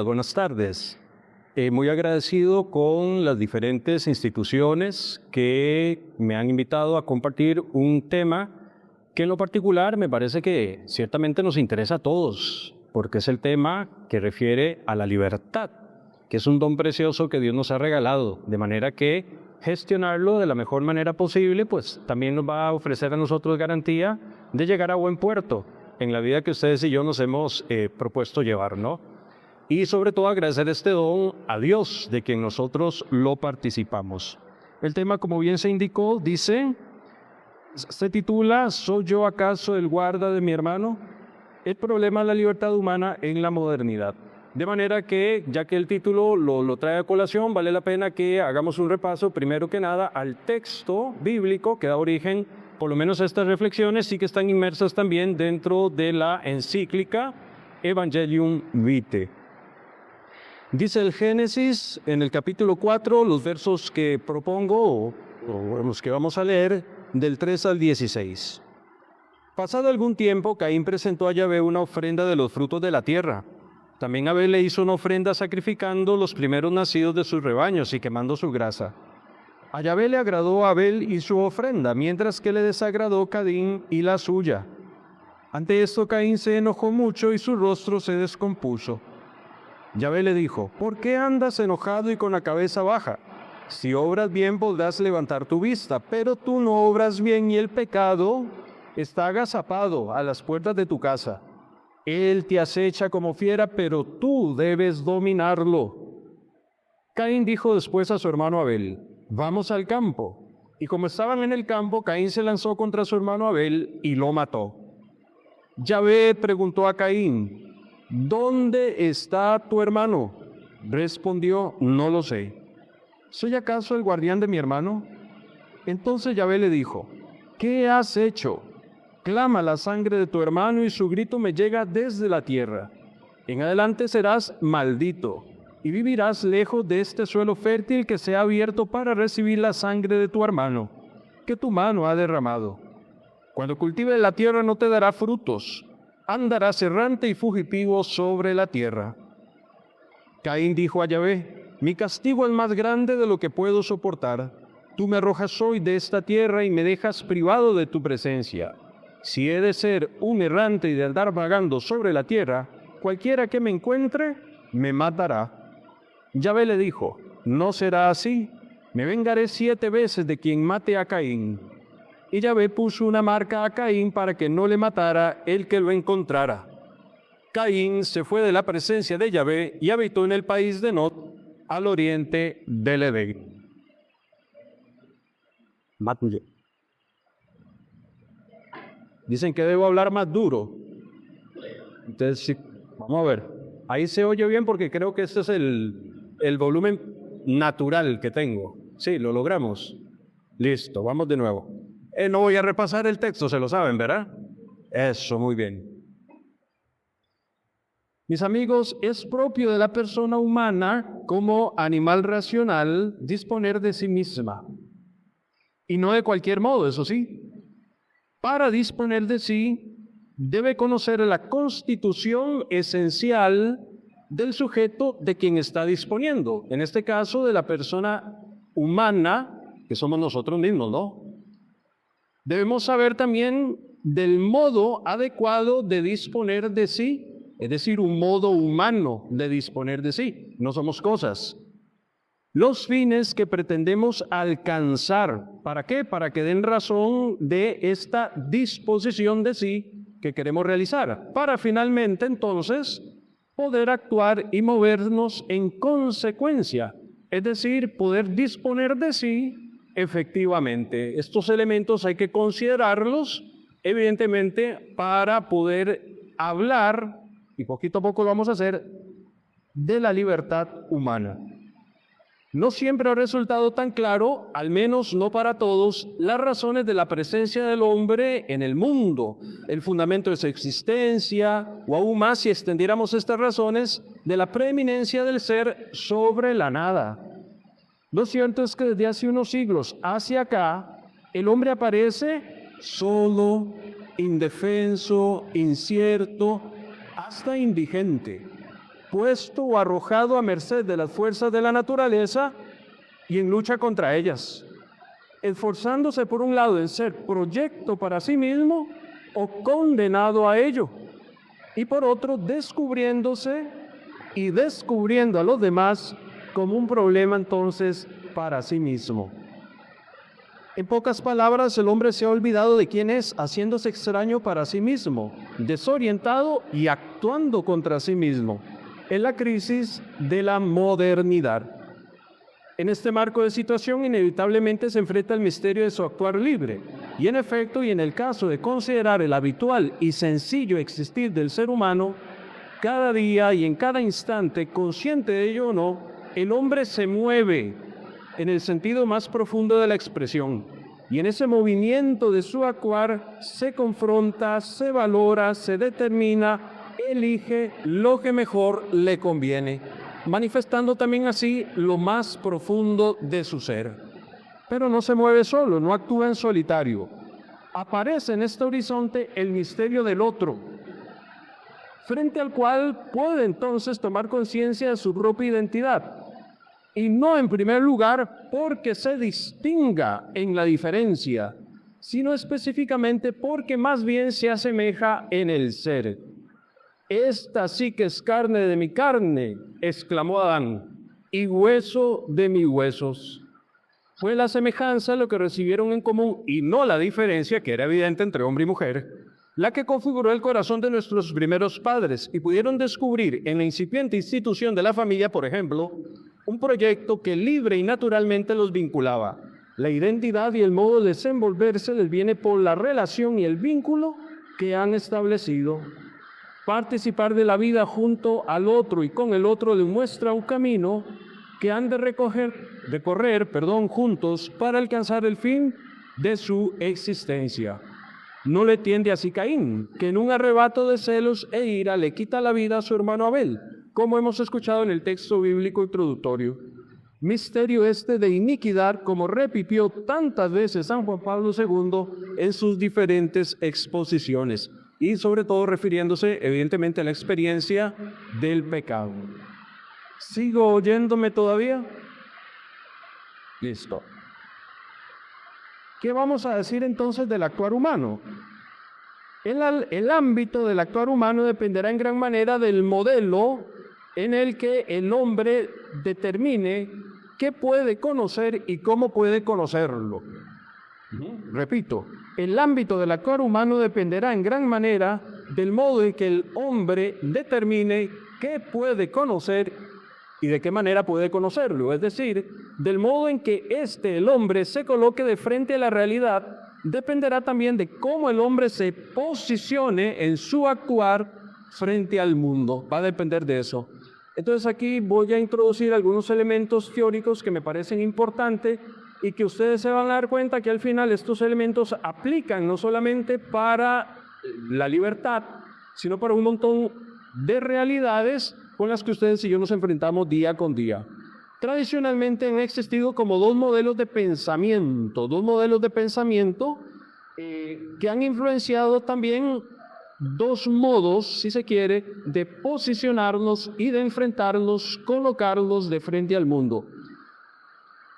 señoritas, buenas tardes. Muy agradecido con las diferentes instituciones que me han invitado a compartir un tema que en lo particular me parece que ciertamente nos interesa a todos, porque es el tema que refiere a la libertad, que es un don precioso que Dios nos ha regalado, de manera que gestionarlo de la mejor manera posible, pues también nos va a ofrecer a nosotros garantía de llegar a buen puerto en la vida que ustedes y yo nos hemos propuesto llevar, ¿no? Y sobre todo agradecer este don a Dios, de quien nosotros lo participamos. El tema, como bien se indicó, se titula ¿Soy yo acaso el guarda de mi hermano? El problema de la libertad humana en la modernidad. De manera que, ya que el título lo trae a colación, vale la pena que hagamos un repaso, primero que nada, al texto bíblico que da origen, por lo menos a estas reflexiones, sí que están inmersas también dentro de la encíclica Evangelium Vitae. Dice el Génesis, en el capítulo 4, los versos que propongo, o los que vamos a leer, del 3 al 16. Pasado algún tiempo, Caín presentó a Yahvé una ofrenda de los frutos de la tierra. También Abel le hizo una ofrenda sacrificando los primeros nacidos de sus rebaños y quemando su grasa. A Yahvé le agradó Abel y su ofrenda, mientras que le desagradó Caín y la suya. Ante esto Caín se enojó mucho y su rostro se descompuso. Yahvé le dijo: ¿por qué andas enojado y con la cabeza baja? Si obras bien podrás levantar tu vista, pero tú no obras bien y el pecado está agazapado a las puertas de tu casa. Él te acecha como fiera, pero tú debes dominarlo. Caín dijo después a su hermano Abel: vamos al campo. Y como estaban en el campo, Caín se lanzó contra su hermano Abel y lo mató. Yahvé preguntó a Caín: ¿dónde está tu hermano? Respondió: no lo sé. ¿Soy acaso el guardián de mi hermano? Entonces Yahvé le dijo: ¿qué has hecho? Clama la sangre de tu hermano y su grito me llega desde la tierra. En adelante serás maldito y vivirás lejos de este suelo fértil que se ha abierto para recibir la sangre de tu hermano, que tu mano ha derramado. Cuando cultives la tierra no te dará frutos, andarás errante y fugitivo sobre la tierra. Caín dijo a Yahvé: mi castigo es más grande de lo que puedo soportar. Tú me arrojas hoy de esta tierra y me dejas privado de tu presencia. Si he de ser un errante y de andar vagando sobre la tierra, cualquiera que me encuentre me matará. Yahvé le dijo: no será así, me vengaré 7 veces de quien mate a Caín. Y Yahvé puso una marca a Caín para que no le matara el que lo encontrara. Caín se fue de la presencia de Yahvé y habitó en el país de Nod, al oriente del Edén. Dicen que debo hablar más duro. Entonces, sí, vamos a ver. Ahí se oye bien porque creo que este es el volumen natural que tengo. Sí, lo logramos. Listo, vamos de nuevo. No voy a repasar el texto, se lo saben, ¿verdad? Eso, muy bien. Mis amigos, es propio de la persona humana como animal racional disponer de sí misma. Y no de cualquier modo, eso sí. Para disponer de sí, debe conocer la constitución esencial del sujeto de quien está disponiendo. En este caso, de la persona humana, que somos nosotros mismos, ¿no? Debemos saber también del modo adecuado de disponer de sí, es decir, un modo humano de disponer de sí. No somos cosas. Los fines que pretendemos alcanzar, ¿para qué? Para que den razón de esta disposición de sí que queremos realizar, para finalmente entonces poder actuar y movernos en consecuencia, es decir, poder disponer de sí efectivamente. Estos elementos hay que considerarlos, evidentemente, para poder hablar, y poquito a poco lo vamos a hacer, de la libertad humana. No siempre ha resultado tan claro, al menos no para todos, las razones de la presencia del hombre en el mundo, el fundamento de su existencia, o aún más si extendiéramos estas razones, de la preeminencia del ser sobre la nada. Lo cierto es que desde hace unos siglos hacia acá, el hombre aparece solo, indefenso, incierto, hasta indigente. puesto o arrojado a merced de las fuerzas de la naturaleza y en lucha contra ellas, esforzándose por un lado en ser proyecto para sí mismo o condenado a ello, y por otro descubriéndose y descubriendo a los demás como un problema entonces para sí mismo. En pocas palabras, el hombre se ha olvidado de quién es, haciéndose extraño para sí mismo, desorientado y actuando contra sí mismo. Es la crisis de la modernidad. En este marco de situación, inevitablemente se enfrenta el misterio de su actuar libre. Y en efecto, y en el caso de considerar el habitual y sencillo existir del ser humano, cada día y en cada instante, consciente de ello o no, el hombre se mueve en el sentido más profundo de la expresión. Y en ese movimiento de su actuar se confronta, se valora, se determina, elige lo que mejor le conviene, manifestando también así lo más profundo de su ser. Pero no se mueve solo, no actúa en solitario. Aparece en este horizonte el misterio del otro, frente al cual puede entonces tomar conciencia de su propia identidad. Y no en primer lugar porque se distinga en la diferencia, sino específicamente porque más bien se asemeja en el ser. Esta sí que es carne de mi carne, exclamó Adán, y hueso de mis huesos. Fue la semejanza lo que recibieron en común y no la diferencia que era evidente entre hombre y mujer, la que configuró el corazón de nuestros primeros padres y pudieron descubrir en la incipiente institución de la familia, por ejemplo, un proyecto que libre y naturalmente los vinculaba. La identidad y el modo de desenvolverse les viene por la relación y el vínculo que han establecido. Participar de la vida junto al otro y con el otro les muestra un camino que han de recorrer juntos para alcanzar el fin de su existencia. No le tiende así Caín, que en un arrebato de celos e ira le quita la vida a su hermano Abel, como hemos escuchado en el texto bíblico introductorio. Misterio este de iniquidad, como repitió tantas veces San Juan Pablo II en sus diferentes exposiciones, y sobre todo refiriéndose evidentemente a la experiencia del pecado. ¿Sigo oyéndome todavía? Listo. ¿Qué vamos a decir entonces del actuar humano? El ámbito del actuar humano dependerá en gran manera del modelo en el que el hombre determine qué puede conocer y cómo puede conocerlo. Repito, el ámbito del actuar humano dependerá en gran manera del modo en que el hombre determine qué puede conocer y de qué manera puede conocerlo, es decir, del modo en que el hombre, se coloque de frente a la realidad, dependerá también de cómo el hombre se posicione en su actuar frente al mundo. Va a depender de eso. Entonces aquí voy a introducir algunos elementos teóricos que me parecen importantes y que ustedes se van a dar cuenta que al final estos elementos aplican no solamente para la libertad, sino para un montón de realidades con las que ustedes y yo nos enfrentamos día con día. Tradicionalmente han existido como dos modelos de pensamiento que han influenciado también dos modos, si se quiere, de posicionarnos y de enfrentarnos, colocarnos de frente al mundo.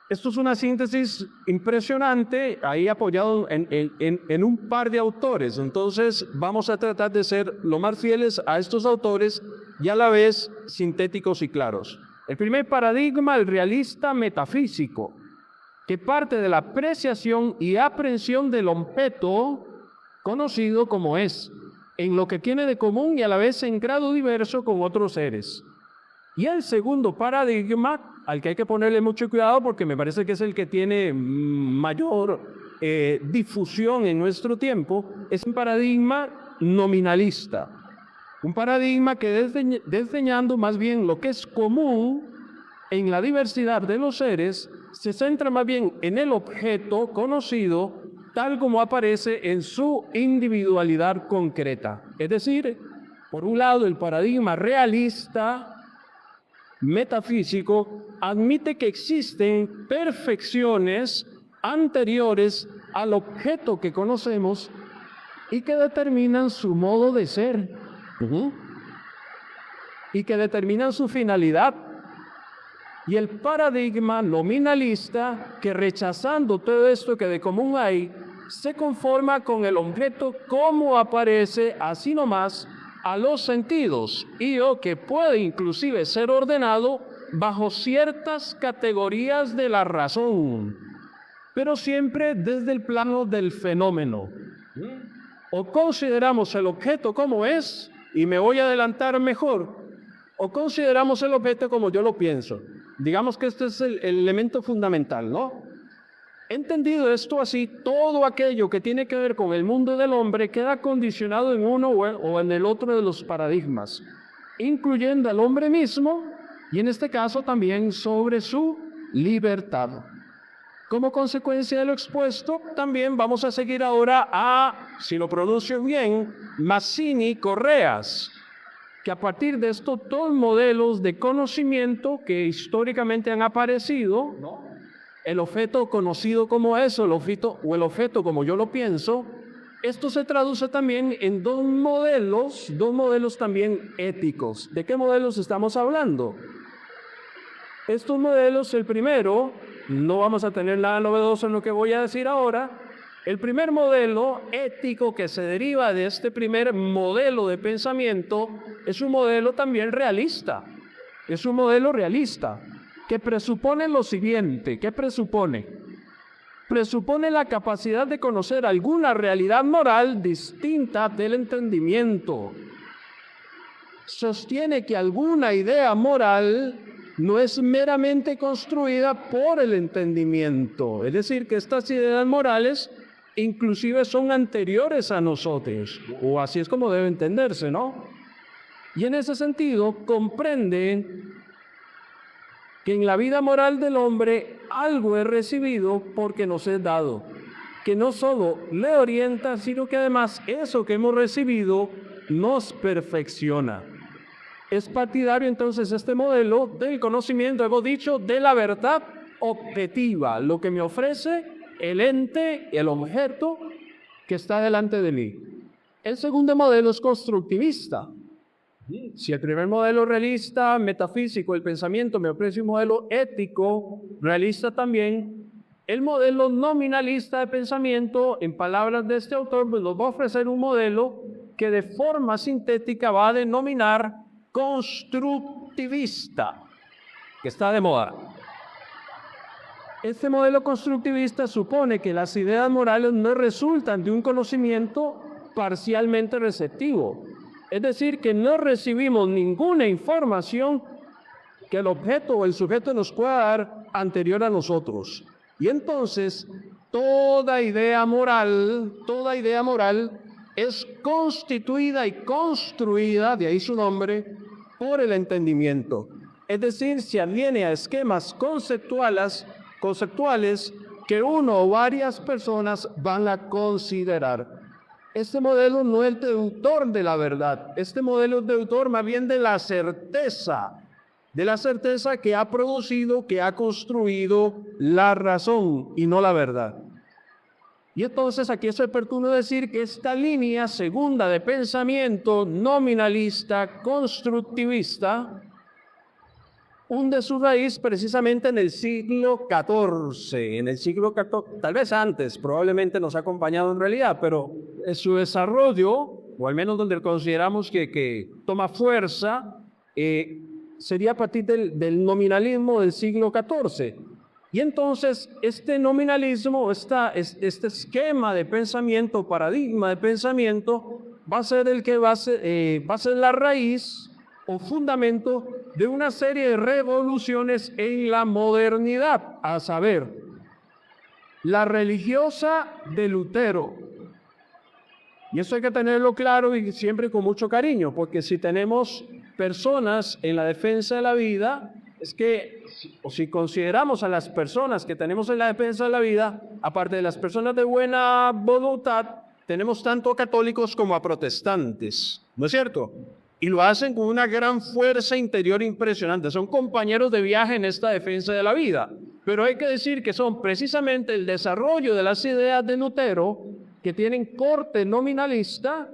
Esto es una síntesis impresionante, ahí apoyado en un par de autores. Entonces vamos a tratar de ser lo más fieles a estos autores y a la vez sintéticos y claros. El primer paradigma, el realista metafísico, que parte de la apreciación y aprehensión del objeto conocido como es, en lo que tiene de común y a la vez en grado diverso con otros seres. Y el segundo paradigma, al que hay que ponerle mucho cuidado porque me parece que es el que tiene mayor difusión en nuestro tiempo, es un paradigma nominalista. Un paradigma que desdeñando más bien lo que es común en la diversidad de los seres, se centra más bien en el objeto conocido tal como aparece en su individualidad concreta. Es decir, por un lado el paradigma realista metafísico admite que existen perfecciones anteriores al objeto que conocemos y que determinan su modo de ser. y que determinan su finalidad. Y el paradigma nominalista, que rechazando todo esto que de común hay, se conforma con el objeto como aparece así nomás a los sentidos, y o que puede inclusive ser ordenado bajo ciertas categorías de la razón, pero siempre desde el plano del fenómeno. O consideramos el objeto como es, y me voy a adelantar mejor, o consideramos el objeto como yo lo pienso. Digamos que este es el elemento fundamental, ¿no? Entendido esto así, todo aquello que tiene que ver con el mundo del hombre queda condicionado en uno o en el otro de los paradigmas, incluyendo al hombre mismo y en este caso también sobre su libertad. Como consecuencia de lo expuesto, también vamos a seguir ahora a, si lo pronuncio bien, Mazzini Correas, que a partir de estos dos modelos de conocimiento que históricamente han aparecido, ¿no? El objeto conocido como eso, el objeto como yo lo pienso, esto se traduce también en dos modelos también éticos. ¿De qué modelos estamos hablando? Estos modelos, el primero, no vamos a tener nada novedoso en lo que voy a decir ahora. El primer modelo ético que se deriva de este primer modelo de pensamiento es un modelo también realista. Es un modelo realista que presupone lo siguiente. ¿Qué presupone? Presupone la capacidad de conocer alguna realidad moral distinta del entendimiento. Sostiene que alguna idea moral no es meramente construida por el entendimiento. Es decir, que estas ideas morales inclusive son anteriores a nosotros, o así es como debe entenderse, ¿no? Y en ese sentido comprende que en la vida moral del hombre algo es recibido porque nos es dado, que no solo le orienta, sino que además eso que hemos recibido nos perfecciona. Es partidario entonces este modelo del conocimiento, hemos dicho, de la verdad objetiva, lo que me ofrece el ente, el objeto que está delante de mí. El segundo modelo es constructivista. Si el primer modelo realista, metafísico, el pensamiento me ofrece un modelo ético, realista también, el modelo nominalista de pensamiento, en palabras de este autor, pues nos va a ofrecer un modelo que de forma sintética va a denominar constructivista, que está de moda. Este modelo constructivista supone que las ideas morales no resultan de un conocimiento parcialmente receptivo. Es decir, que no recibimos ninguna información que el objeto o el sujeto nos pueda dar anterior a nosotros. Y entonces, toda idea moral es constituida y construida, de ahí su nombre, por el entendimiento. Es decir, se adviene a esquemas conceptuales que uno o varias personas van a considerar. Este modelo no es deductor de la verdad, este modelo es deductor más bien de la certeza que ha producido, que ha construido la razón y no la verdad. Y entonces aquí es oportuno decir que esta línea segunda de pensamiento nominalista, constructivista, hunde su raíz precisamente en el siglo XIV, tal vez antes, probablemente nos ha acompañado en realidad, pero en su desarrollo, o al menos donde consideramos que toma fuerza, sería a partir del nominalismo del siglo XIV. Y entonces este nominalismo, este esquema de pensamiento, paradigma de pensamiento, va a ser el que va a ser la raíz o fundamento de una serie de revoluciones en la modernidad, a saber, la religiosa de Lutero. Y eso hay que tenerlo claro y siempre con mucho cariño, porque si tenemos personas en la defensa de la vida, es que, o si consideramos a las personas que tenemos en la defensa de la vida, aparte de las personas de buena voluntad, tenemos tanto a católicos como a protestantes, ¿no es cierto? Y lo hacen con una gran fuerza interior impresionante. Son compañeros de viaje en esta defensa de la vida. Pero hay que decir que son precisamente el desarrollo de las ideas de Lutero, que tienen corte nominalista,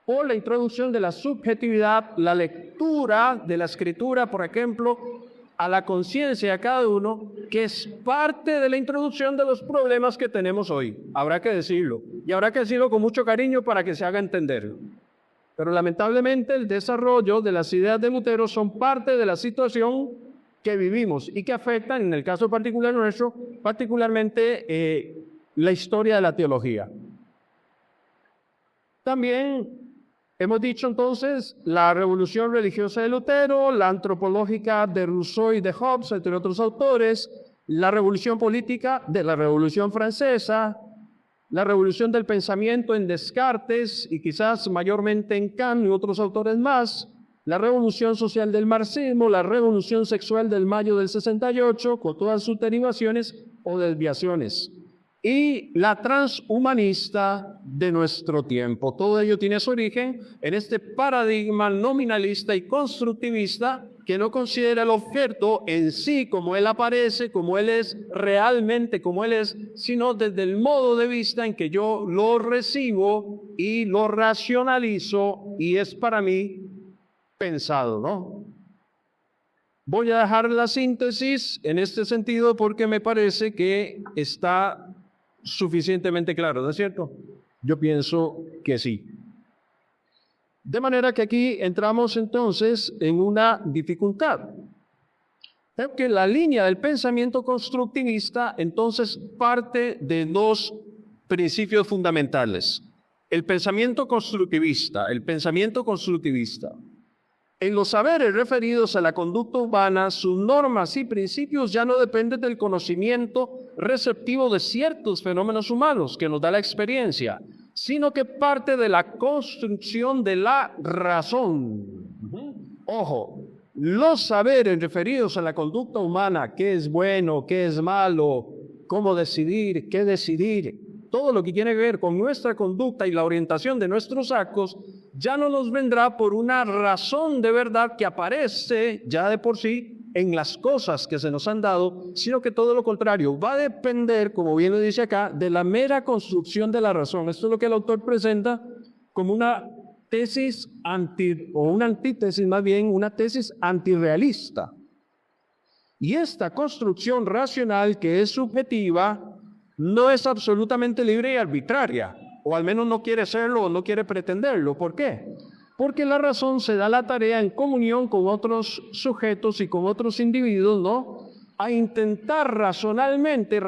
por la introducción de la subjetividad, la lectura de la escritura, por ejemplo, a la conciencia de cada uno, que es parte de la introducción de los problemas que tenemos hoy. Habrá que decirlo, y habrá que decirlo con mucho cariño para que se haga entender. Pero lamentablemente el desarrollo de las ideas de Lutero son parte de la situación que vivimos y que afectan, en el caso particular nuestro, particularmente la historia de la teología. También hemos dicho entonces la revolución religiosa de Lutero, la antropológica de Rousseau y de Hobbes, entre otros autores, la revolución política de la Revolución Francesa, la revolución del pensamiento en Descartes y quizás mayormente en Kant y otros autores más, la revolución social del marxismo, la revolución sexual del mayo del 68, con todas sus derivaciones o desviaciones, y la transhumanista de nuestro tiempo. Todo ello tiene su origen en este paradigma nominalista y constructivista que no considera el objeto en sí como él aparece, como él es realmente, como él es, sino desde el modo de vista en que yo lo recibo y lo racionalizo y es para mí pensado, ¿no? Voy a dejar la síntesis en este sentido porque me parece que está suficientemente claro, ¿no es cierto? Yo pienso que sí. De manera que aquí entramos entonces en una dificultad. Que la línea del pensamiento constructivista entonces parte de dos principios fundamentales. El pensamiento constructivista. En los saberes referidos a la conducta humana, sus normas y principios ya no dependen del conocimiento receptivo de ciertos fenómenos humanos que nos da la experiencia, sino que parte de la construcción de la razón. Ojo, los saberes referidos a la conducta humana, qué es bueno, qué es malo, cómo decidir, qué decidir, todo lo que tiene que ver con nuestra conducta y la orientación de nuestros actos, ya no nos vendrá por una razón de verdad que aparece ya de por sí en las cosas que se nos han dado, sino que todo lo contrario, va a depender, como bien lo dice acá, de la mera construcción de la razón. Esto es lo que el autor presenta como una tesis una antítesis, más bien una tesis antirrealista. Y esta construcción racional que es subjetiva, no es absolutamente libre y arbitraria, o al menos no quiere serlo o no quiere pretenderlo. ¿Por qué? Porque la razón se da la tarea en comunión con otros sujetos y con otros individuos, ¿no? A intentar racionalmente,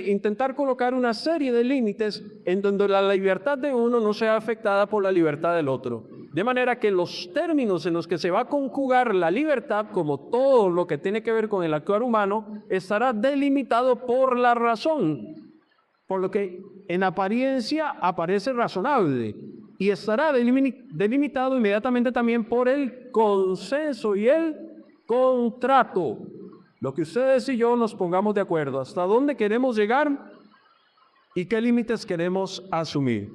intentar colocar una serie de límites en donde la libertad de uno no sea afectada por la libertad del otro. De manera que los términos en los que se va a conjugar la libertad, como todo lo que tiene que ver con el actuar humano, estará delimitado por la razón, por lo que en apariencia aparece razonable, y estará delimitado inmediatamente también por el consenso y el contrato. Lo que ustedes y yo nos pongamos de acuerdo, hasta dónde queremos llegar y qué límites queremos asumir.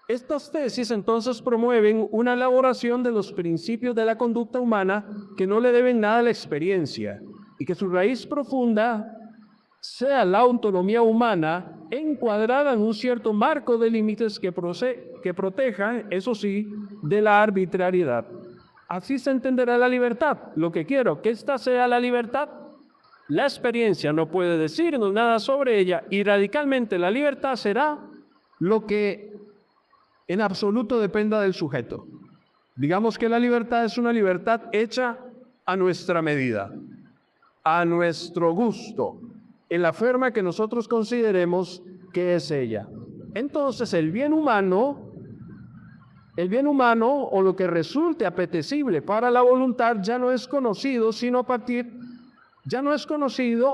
Estas tesis entonces promueven una elaboración de los principios de la conducta humana que no le deben nada a la experiencia y que su raíz profunda sea la autonomía humana encuadrada en un cierto marco de límites que protejan, eso sí, de la arbitrariedad. Así se entenderá la libertad. Lo que quiero, que esta sea la libertad. La experiencia no puede decirnos nada sobre ella y radicalmente la libertad será lo que en absoluto dependa del sujeto. Digamos que la libertad es una libertad hecha a nuestra medida, a nuestro gusto, en la forma que nosotros consideremos que es ella. Entonces el bien humano o lo que resulte apetecible para la voluntad ya no es conocido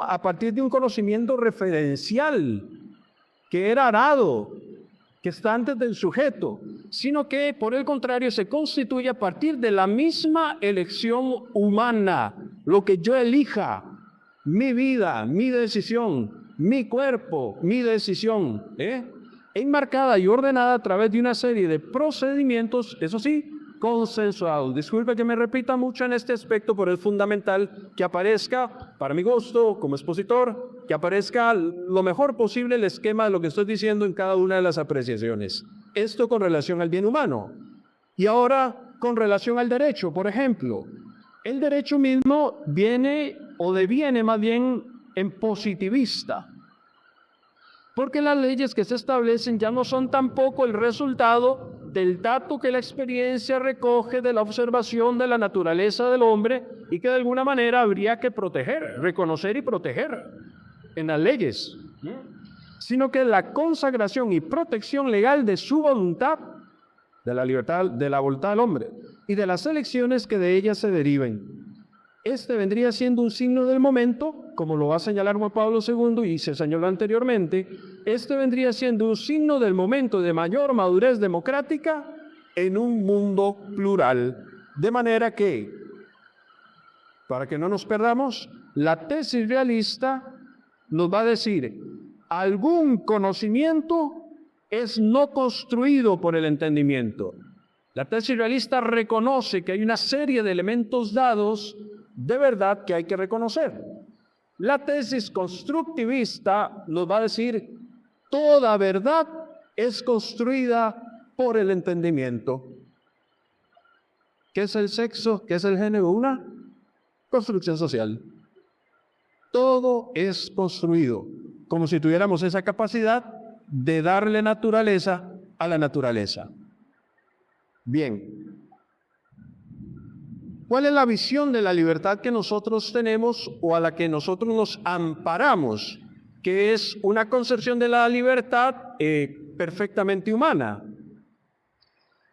a partir de un conocimiento referencial que era arado, que está antes del sujeto, sino que por el contrario se constituye a partir de la misma elección humana, lo que yo elija, mi vida, mi decisión, mi cuerpo, mi decisión, enmarcada y ordenada a través de una serie de procedimientos, eso sí, consensuados. Disculpe que me repita mucho en este aspecto, pero es fundamental que aparezca, para mi gusto, como expositor, que aparezca lo mejor posible el esquema de lo que estoy diciendo en cada una de las apreciaciones. Esto con relación al bien humano. Y ahora, con relación al derecho, por ejemplo, el derecho mismo viene o deviene más bien en positivista, porque las leyes que se establecen ya no son tampoco el resultado del dato que la experiencia recoge de la observación de la naturaleza del hombre y que de alguna manera habría que proteger, reconocer y proteger en las leyes, sino que la consagración y protección legal de su voluntad, de la libertad, de la voluntad del hombre y de las elecciones que de ella se deriven. Este vendría siendo un signo del momento, como lo va a señalar Juan Pablo II y se señaló anteriormente. Este vendría siendo un signo del momento de mayor madurez democrática en un mundo plural. De manera que, para que no nos perdamos, la tesis realista nos va a decir: algún conocimiento es no construido por el entendimiento. La tesis realista reconoce que hay una serie de elementos dados de verdad que hay que reconocer. La tesis constructivista nos va a decir: toda verdad es construida por el entendimiento. ¿Qué es el sexo? ¿Qué es el género? Una construcción social. Todo es construido, como si tuviéramos esa capacidad de darle naturaleza a la naturaleza. Bien, ¿cuál es la visión de la libertad que nosotros tenemos o a la que nosotros nos amparamos? Que es una concepción de la libertad perfectamente humana.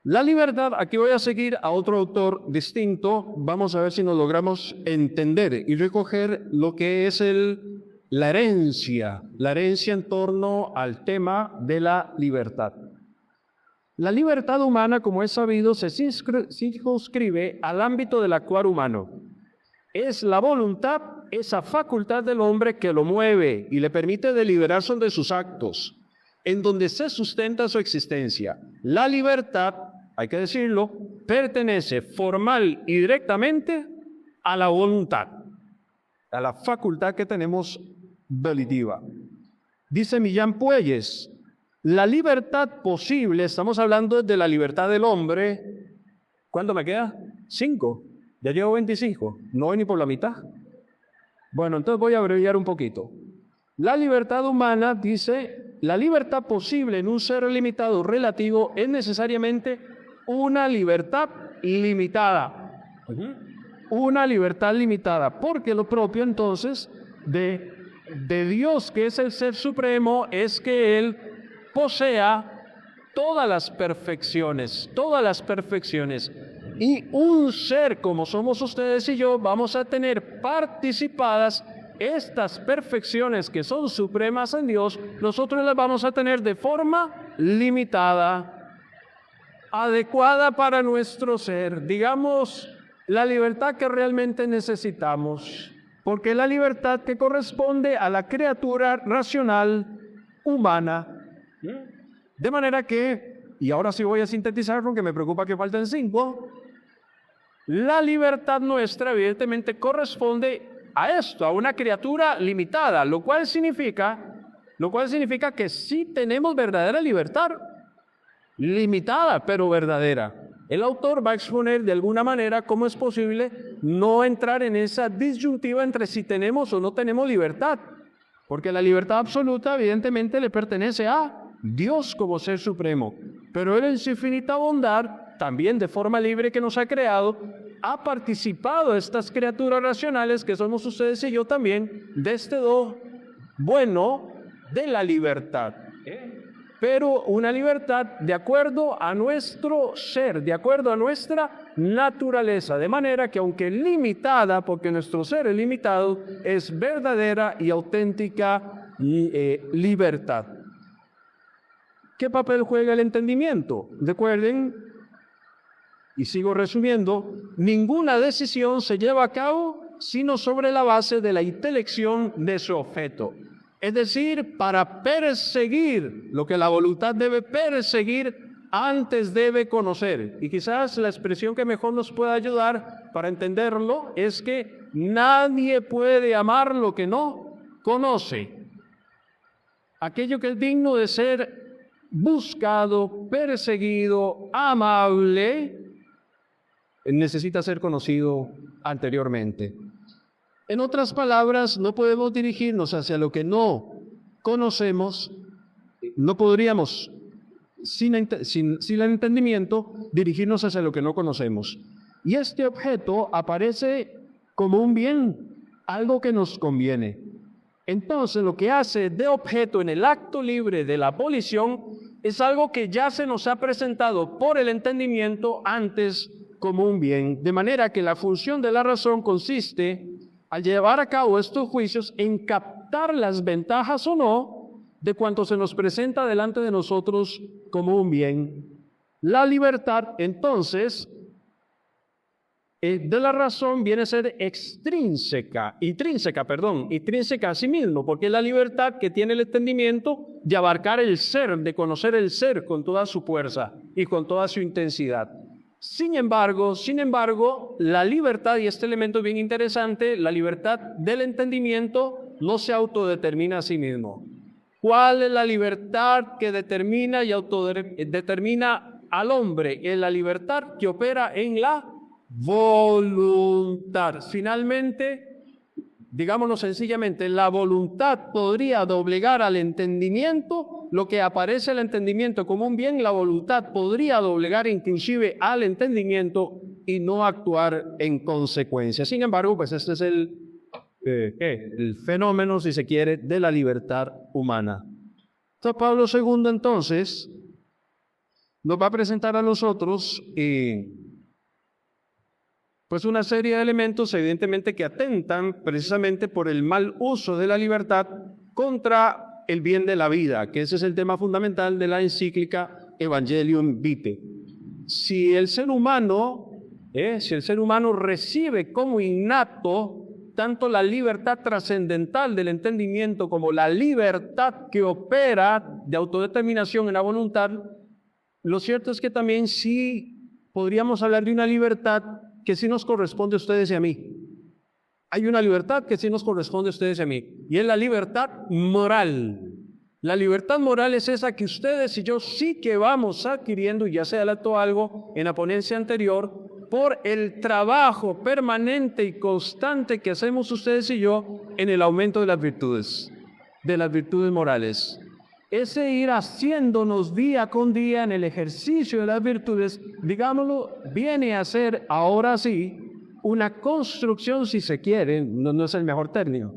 La libertad, aquí voy a seguir a otro autor distinto, vamos a ver si nos logramos entender y recoger lo que es la herencia en torno al tema de la libertad. La libertad humana, como es sabido, se circunscribe al ámbito del actuar humano. Es la voluntad, esa facultad del hombre que lo mueve y le permite deliberar sobre sus actos, en donde se sustenta su existencia. La libertad, hay que decirlo, pertenece formal y directamente a la voluntad, a la facultad que tenemos volitiva. Dice Millán Puelles: la libertad posible, estamos hablando de la libertad del hombre. ¿Cuánto me queda? 5. Ya llevo 25. No voy ni por la mitad. Bueno, entonces voy a abreviar un poquito. La libertad humana, dice, la libertad posible en un ser limitado relativo es necesariamente una libertad limitada. Una libertad limitada, porque lo propio entonces de Dios, que es el Ser Supremo, es que Él posea todas las perfecciones, y un ser como somos ustedes y yo, vamos a tener participadas estas perfecciones que son supremas en Dios, nosotros las vamos a tener de forma limitada, adecuada para nuestro ser, digamos, la libertad que realmente necesitamos, porque es la libertad que corresponde a la criatura racional humana. De manera que, y ahora sí voy a sintetizar porque me preocupa que falten 5, la libertad nuestra evidentemente corresponde a esto, a una criatura limitada, lo cual significa que sí tenemos verdadera libertad, limitada pero verdadera. El autor va a exponer de alguna manera cómo es posible no entrar en esa disyuntiva entre si tenemos o no tenemos libertad, porque la libertad absoluta evidentemente le pertenece a Dios como Ser Supremo, pero Él en su infinita bondad, también de forma libre que nos ha creado, ha participado de estas criaturas racionales que somos ustedes y yo también, de este do bueno de la libertad. Pero una libertad de acuerdo a nuestro ser, de acuerdo a nuestra naturaleza, de manera que aunque limitada, porque nuestro ser es limitado, es verdadera y auténtica libertad. ¿Qué papel juega el entendimiento? Recuerden, y sigo resumiendo, ninguna decisión se lleva a cabo sino sobre la base de la intelección de su objeto. Es decir, para perseguir lo que la voluntad debe perseguir, antes debe conocer. Y quizás la expresión que mejor nos pueda ayudar para entenderlo es que nadie puede amar lo que no conoce. Aquello que es digno de ser buscado, perseguido, amable, necesita ser conocido anteriormente. En otras palabras, no podemos dirigirnos hacia lo que no conocemos, no podríamos, sin el entendimiento, dirigirnos hacia lo que no conocemos. Y este objeto aparece como un bien, algo que nos conviene. Entonces, lo que hace de objeto en el acto libre de la abolición es algo que ya se nos ha presentado por el entendimiento antes como un bien. De manera que la función de la razón consiste, al llevar a cabo estos juicios, en captar las ventajas o no de cuanto se nos presenta delante de nosotros como un bien. La libertad, entonces, de la razón viene a ser intrínseca a sí mismo, porque es la libertad que tiene el entendimiento de abarcar el ser, de conocer el ser con toda su fuerza y con toda su intensidad. Sin embargo, la libertad, y este elemento es bien interesante, la libertad del entendimiento no se autodetermina a sí mismo. ¿Cuál es la libertad que determina y autodetermina al hombre? Es la libertad que opera en la voluntad. Finalmente, digámoslo sencillamente, la voluntad podría doblegar al entendimiento lo que aparece el entendimiento como un bien. La voluntad podría doblegar inclusive al entendimiento y no actuar en consecuencia. Sin embargo, pues este es el fenómeno, si se quiere, de la libertad humana. Entonces, Pablo II, entonces, nos va a presentar a nosotros pues una serie de elementos, evidentemente, que atentan precisamente por el mal uso de la libertad contra el bien de la vida, que ese es el tema fundamental de la encíclica Evangelium Vitae. Si el ser humano recibe como innato tanto la libertad trascendental del entendimiento como la libertad que opera de autodeterminación en la voluntad, lo cierto es que también sí podríamos hablar de una libertad que sí nos corresponde a ustedes y a mí. Hay una libertad que sí nos corresponde a ustedes y a mí, y es la libertad moral. La libertad moral es esa que ustedes y yo sí que vamos adquiriendo, y ya se adelantó algo en la ponencia anterior, por el trabajo permanente y constante que hacemos ustedes y yo en el aumento de las virtudes morales. Ese ir haciéndonos día con día en el ejercicio de las virtudes, digámoslo, viene a ser ahora sí una construcción, si se quiere, no es el mejor término.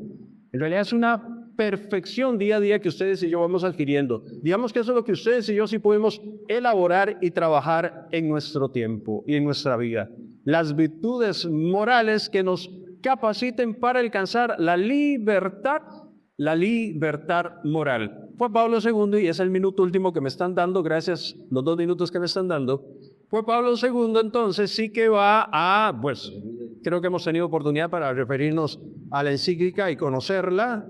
En realidad es una perfección día a día que ustedes y yo vamos adquiriendo. Digamos que eso es lo que ustedes y yo sí podemos elaborar y trabajar en nuestro tiempo y en nuestra vida. Las virtudes morales que nos capaciten para alcanzar la libertad moral. Fue Pablo II, y es el minuto último que me están dando, gracias, los 2 minutos que me están dando. Fue Pablo II, entonces sí que va a, pues, creo que hemos tenido oportunidad para referirnos a la encíclica y conocerla,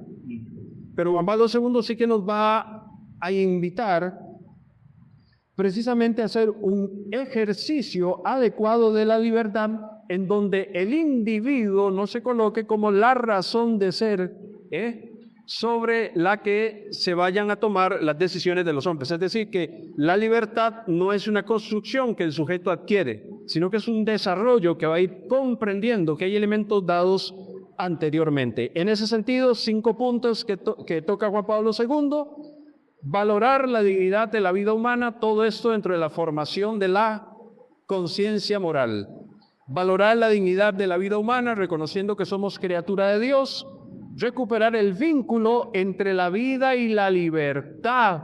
pero Juan Pablo II sí que nos va a invitar precisamente a hacer un ejercicio adecuado de la libertad, en donde el individuo no se coloque como la razón de ser, sobre la que se vayan a tomar las decisiones de los hombres. Es decir, que la libertad no es una construcción que el sujeto adquiere, sino que es un desarrollo que va a ir comprendiendo que hay elementos dados anteriormente. En ese sentido, 5 puntos que toca Juan Pablo II: valorar la dignidad de la vida humana, todo esto dentro de la formación de la conciencia moral. Valorar la dignidad de la vida humana, reconociendo que somos criatura de Dios. Recuperar el vínculo entre la vida y la libertad,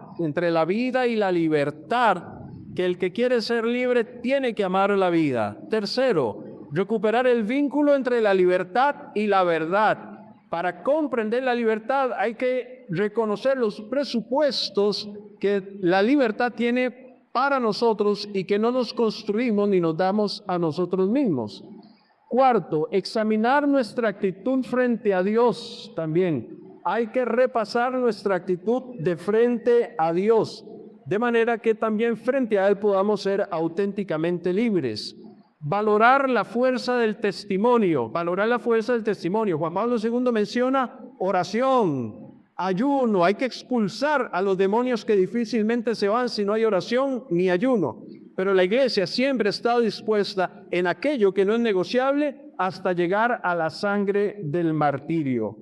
que el que quiere ser libre tiene que amar la vida. Tercero, recuperar el vínculo entre la libertad y la verdad. Para comprender la libertad hay que reconocer los presupuestos que la libertad tiene para nosotros y que no nos construimos ni nos damos a nosotros mismos. Cuarto, examinar nuestra actitud frente a Dios también. Hay que repasar nuestra actitud de frente a Dios, de manera que también frente a Él podamos ser auténticamente libres. Valorar la fuerza del testimonio. Juan Pablo II menciona oración, ayuno, hay que expulsar a los demonios que difícilmente se van si no hay oración ni ayuno. Pero la iglesia siempre está dispuesta en aquello que no es negociable hasta llegar a la sangre del martirio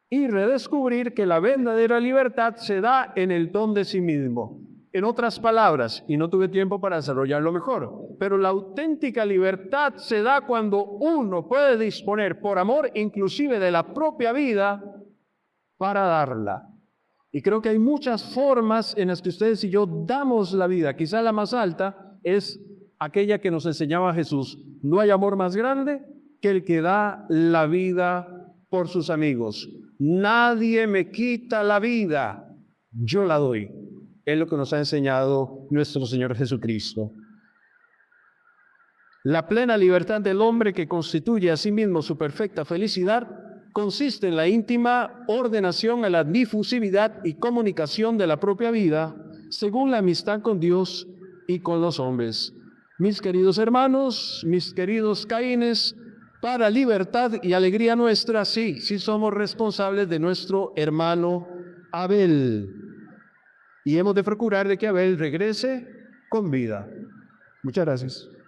y redescubrir que la verdadera libertad se da en el don de sí mismo. En otras palabras, y no tuve tiempo para desarrollarlo mejor, pero la auténtica libertad se da cuando uno puede disponer por amor inclusive de la propia vida para darla. Y creo que hay muchas formas en las que ustedes y yo damos la vida. Quizá la más alta es aquella que nos enseñaba Jesús. No hay amor más grande que el que da la vida por sus amigos. Nadie me quita la vida, yo la doy. Es lo que nos ha enseñado nuestro Señor Jesucristo. La plena libertad del hombre, que constituye a sí mismo su perfecta felicidad, consiste en la íntima ordenación a la difusividad y comunicación de la propia vida, según la amistad con Dios y con los hombres. Mis queridos hermanos, mis queridos caínes, para libertad y alegría nuestra, sí somos responsables de nuestro hermano Abel. Y hemos de procurar de que Abel regrese con vida. Muchas gracias.